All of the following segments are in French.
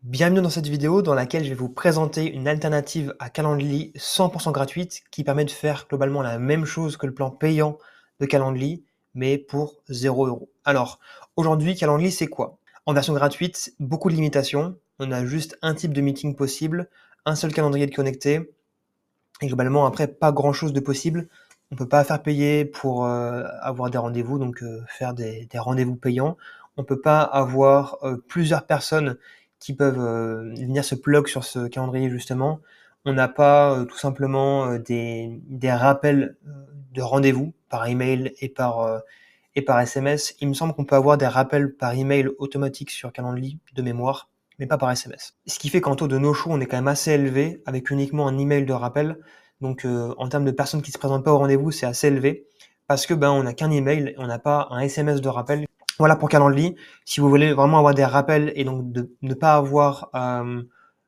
Bienvenue dans cette vidéo dans laquelle je vais vous présenter une alternative à Calendly 100% gratuite qui permet de faire globalement la même chose que le plan payant de Calendly, mais pour 0 €. Alors, aujourd'hui, Calendly, c'est quoi? En version gratuite, beaucoup de limitations. On a juste un type de meeting possible, un seul calendrier de connecté, et globalement, après, pas grand-chose de possible. On peut pas faire payer pour avoir des rendez-vous, donc faire des rendez-vous payants. On peut pas avoir plusieurs personnes qui peuvent venir se plug sur ce calendrier justement. On n'a pas tout simplement des rappels de rendez-vous par email et par SMS. Il me semble qu'on peut avoir des rappels par email automatiques sur Calendly de mémoire, mais pas par SMS. Ce qui fait qu'en taux de no-show, on est quand même assez élevé avec uniquement un email de rappel. Donc en termes de personnes qui se présentent pas au rendez-vous, c'est assez élevé parce que on n'a qu'un email, on n'a pas un SMS de rappel. Voilà pour Calendly. Si vous voulez vraiment avoir des rappels et donc de ne pas avoir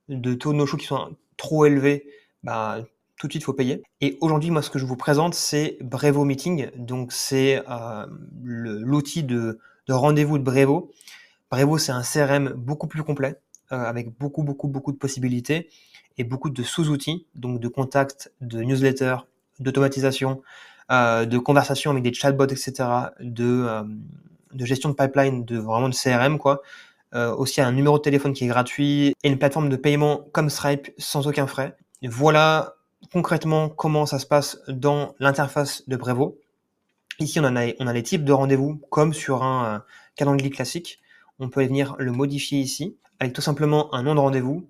de taux de no-show qui sont trop élevés, tout de suite, il faut payer. Et aujourd'hui, moi, ce que je vous présente, c'est Brevo Meeting. Donc, c'est l'outil de rendez-vous de Brevo. Brevo, c'est un CRM beaucoup plus complet, avec beaucoup de possibilités et beaucoup de sous-outils, donc de contacts, de newsletters, d'automatisation, de conversations avec des chatbots, etc., de gestion de pipeline, vraiment de CRM, quoi. Aussi un numéro de téléphone qui est gratuit et une plateforme de paiement comme Stripe sans aucun frais. Et voilà concrètement comment ça se passe dans l'interface de Brevo. Ici, on a les types de rendez-vous comme sur un calendrier classique. On peut venir le modifier ici avec tout simplement un nom de rendez-vous,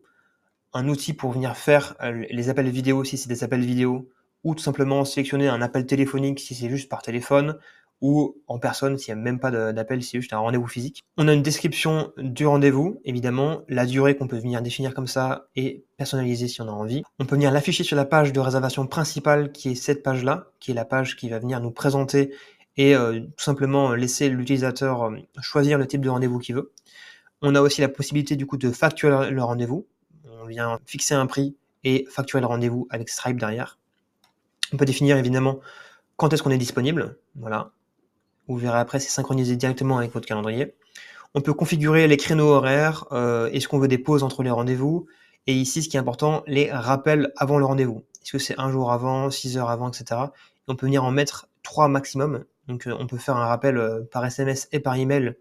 un outil pour venir faire les appels vidéo si c'est des appels vidéo, ou tout simplement sélectionner un appel téléphonique si c'est juste par téléphone, ou en personne s'il n'y a même pas d'appel, si c'est juste un rendez-vous physique. On a une description du rendez-vous, évidemment, la durée qu'on peut venir définir comme ça et personnaliser si on a envie. On peut venir l'afficher sur la page de réservation principale qui est cette page-là, qui est la page qui va venir nous présenter et tout simplement laisser l'utilisateur choisir le type de rendez-vous qu'il veut. On a aussi la possibilité du coup de facturer le rendez-vous. On vient fixer un prix et facturer le rendez-vous avec Stripe derrière. On peut définir évidemment quand est-ce qu'on est disponible. Voilà. Vous verrez après, c'est synchronisé directement avec votre calendrier. On peut configurer les créneaux horaires, est-ce qu'on veut des pauses entre les rendez-vous, et ici, ce qui est important, les rappels avant le rendez-vous. Est-ce que c'est 1 jour avant, 6 heures avant, etc. Et on peut venir en mettre 3 maximum. Donc on peut faire un rappel par SMS et par email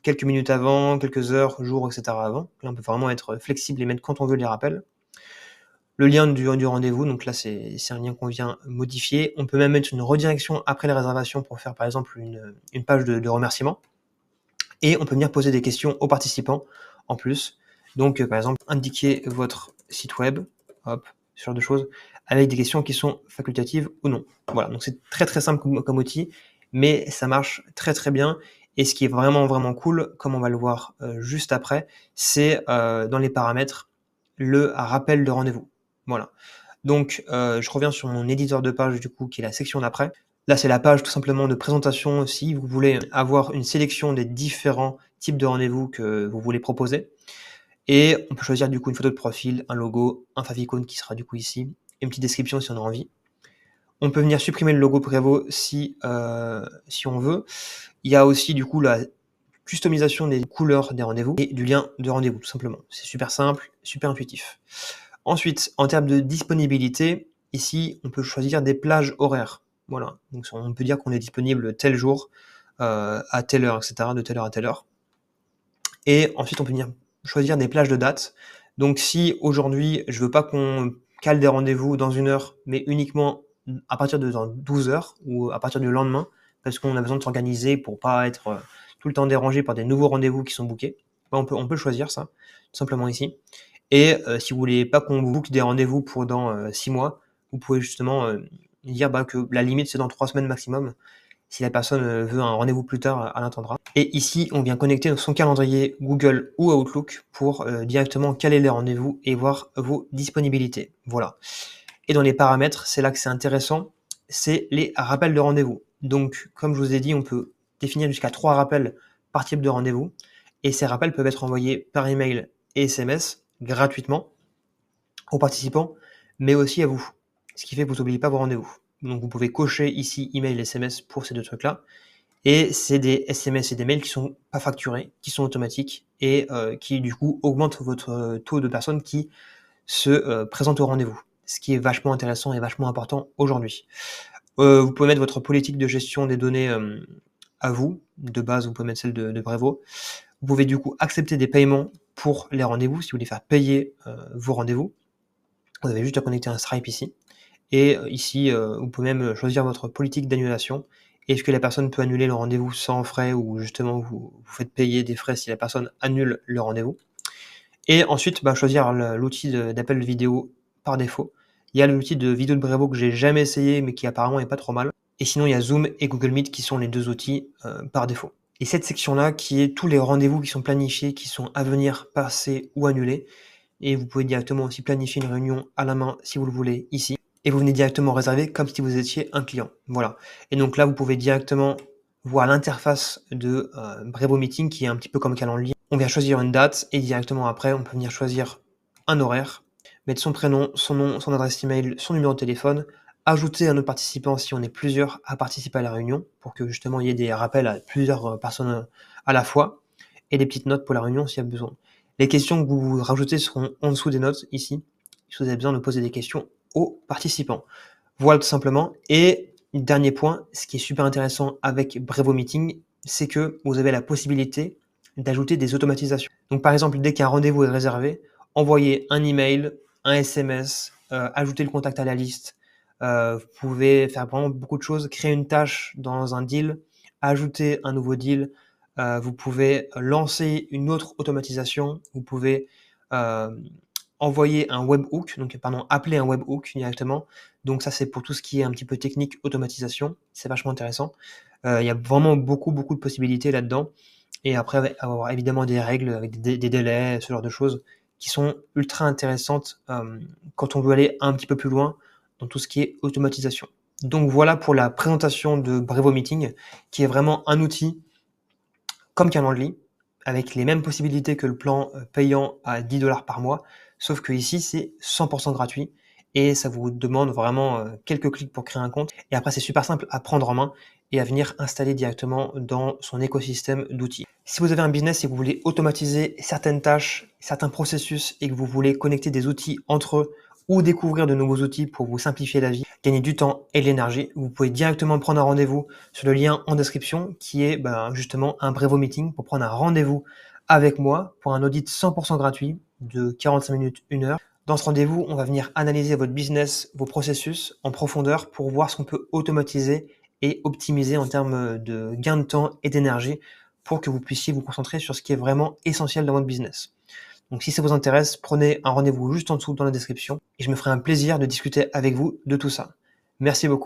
quelques minutes avant, quelques heures, jours, etc. avant. Là, on peut vraiment être flexible et mettre quand on veut les rappels. Le lien du rendez-vous, donc là, c'est un lien qu'on vient modifier. On peut même mettre une redirection après les réservations pour faire, par exemple, une page de remerciement. Et on peut venir poser des questions aux participants en plus. Donc, par exemple, indiquer votre site web, hop, ce genre de choses, avec des questions qui sont facultatives ou non. Voilà, donc c'est très simple comme outil, mais ça marche très bien. Et ce qui est vraiment cool, comme on va le voir juste après, c'est dans les paramètres, le rappel de rendez-vous. Voilà. Donc, je reviens sur mon éditeur de page, du coup, qui est la section d'après. Là, c'est la page tout simplement de présentation si vous voulez avoir une sélection des différents types de rendez-vous que vous voulez proposer. Et on peut choisir du coup une photo de profil, un logo, un favicon qui sera du coup ici, et une petite description si on a envie. On peut venir supprimer le logo Brevo si on veut. Il y a aussi du coup la customisation des couleurs des rendez-vous et du lien de rendez-vous tout simplement. C'est super simple, super intuitif. Ensuite, en termes de disponibilité, ici, on peut choisir des plages horaires. Voilà, donc on peut dire qu'on est disponible tel jour, à telle heure, etc., de telle heure à telle heure. Et ensuite, on peut venir choisir des plages de date. Donc si aujourd'hui, je veux pas qu'on cale des rendez-vous dans 1 heure, mais uniquement à partir de dans 12 heures ou à partir du lendemain, parce qu'on a besoin de s'organiser pour pas être tout le temps dérangé par des nouveaux rendez-vous qui sont bookés, on peut choisir ça, tout simplement ici. Et si vous voulez pas qu'on vous book des rendez-vous pour dans 6 mois, vous pouvez justement dire que la limite c'est dans 3 semaines maximum. Si la personne veut un rendez-vous plus tard, elle attendra. Et ici, on vient connecter son calendrier Google ou Outlook pour directement caler les rendez-vous et voir vos disponibilités. Voilà. Et dans les paramètres, c'est là que c'est intéressant, c'est les rappels de rendez-vous. Donc, comme je vous ai dit, on peut définir jusqu'à 3 rappels par type de rendez-vous. Et ces rappels peuvent être envoyés par email et SMS gratuitement aux participants, mais aussi à vous. Ce qui fait que vous n'oubliez pas vos rendez-vous. Donc vous pouvez cocher ici email et SMS pour ces 2 trucs-là. Et c'est des SMS et des mails qui sont pas facturés, qui sont automatiques et qui du coup augmentent votre taux de personnes qui se présentent au rendez-vous. Ce qui est vachement intéressant et vachement important aujourd'hui. Vous pouvez mettre votre politique de gestion des données à vous. De base, vous pouvez mettre celle de Brevo. Vous pouvez du coup accepter des paiements pour les rendez-vous, si vous voulez faire payer vos rendez-vous. Vous avez juste à connecter un Stripe ici. Et ici, vous pouvez même choisir votre politique d'annulation. Est-ce que la personne peut annuler le rendez-vous sans frais ou justement vous faites payer des frais si la personne annule le rendez-vous. Et ensuite, choisir l'outil d'appel vidéo par défaut. Il y a l'outil de vidéo de Brevo que j'ai jamais essayé, mais qui apparemment est pas trop mal. Et sinon, il y a Zoom et Google Meet qui sont les 2 outils par défaut. Et cette section-là, qui est tous les rendez-vous qui sont planifiés, qui sont à venir, passés ou annulés. Et vous pouvez directement aussi planifier une réunion à la main si vous le voulez ici. Et vous venez directement réserver comme si vous étiez un client. Voilà. Et donc là, vous pouvez directement voir l'interface de Brevo Meeting qui est un petit peu comme Calendly. On vient choisir une date et directement après, on peut venir choisir un horaire, mettre son prénom, son nom, son adresse email, son numéro de téléphone, ajouter un autre participant si on est plusieurs à participer à la réunion pour que justement il y ait des rappels à plusieurs personnes à la fois et des petites notes pour la réunion s'il y a besoin. Les questions que vous rajoutez seront en dessous des notes ici, si vous avez besoin de poser des questions aux participants. Voilà tout simplement. Et dernier point, ce qui est super intéressant avec Brevo Meeting, c'est que vous avez la possibilité d'ajouter des automatisations. Donc par exemple, dès qu'un rendez-vous est réservé, envoyez un email, un SMS, ajouter le contact à la liste. Vous pouvez faire vraiment beaucoup de choses, créer une tâche dans un deal, ajouter un nouveau deal. Vous pouvez lancer une autre automatisation. Vous pouvez envoyer un webhook, donc pardon, appeler un webhook directement. Donc ça, c'est pour tout ce qui est un petit peu technique, automatisation. C'est vachement intéressant. Il y a vraiment beaucoup de possibilités là-dedans. Et après, avoir évidemment des règles avec des délais, ce genre de choses qui sont ultra intéressantes quand on veut aller un petit peu plus loin dans tout ce qui est automatisation. Donc voilà pour la présentation de Brevo Meeting, qui est vraiment un outil comme Calendly, avec les mêmes possibilités que le plan payant à 10 $ par mois, sauf que ici c'est 100% gratuit et ça vous demande vraiment quelques clics pour créer un compte. Et après c'est super simple à prendre en main et à venir installer directement dans son écosystème d'outils. Si vous avez un business et que vous voulez automatiser certaines tâches, certains processus et que vous voulez connecter des outils entre eux ou découvrir de nouveaux outils pour vous simplifier la vie, gagner du temps et de l'énergie, vous pouvez directement prendre un rendez-vous sur le lien en description qui est justement un Brevo Meeting pour prendre un rendez-vous avec moi pour un audit 100% gratuit de 45 minutes, 1 heure. Dans ce rendez-vous, on va venir analyser votre business, vos processus en profondeur pour voir ce qu'on peut automatiser et optimiser en termes de gain de temps et d'énergie pour que vous puissiez vous concentrer sur ce qui est vraiment essentiel dans votre business. Donc si ça vous intéresse, prenez un rendez-vous juste en dessous dans la description et je me ferai un plaisir de discuter avec vous de tout ça. Merci beaucoup.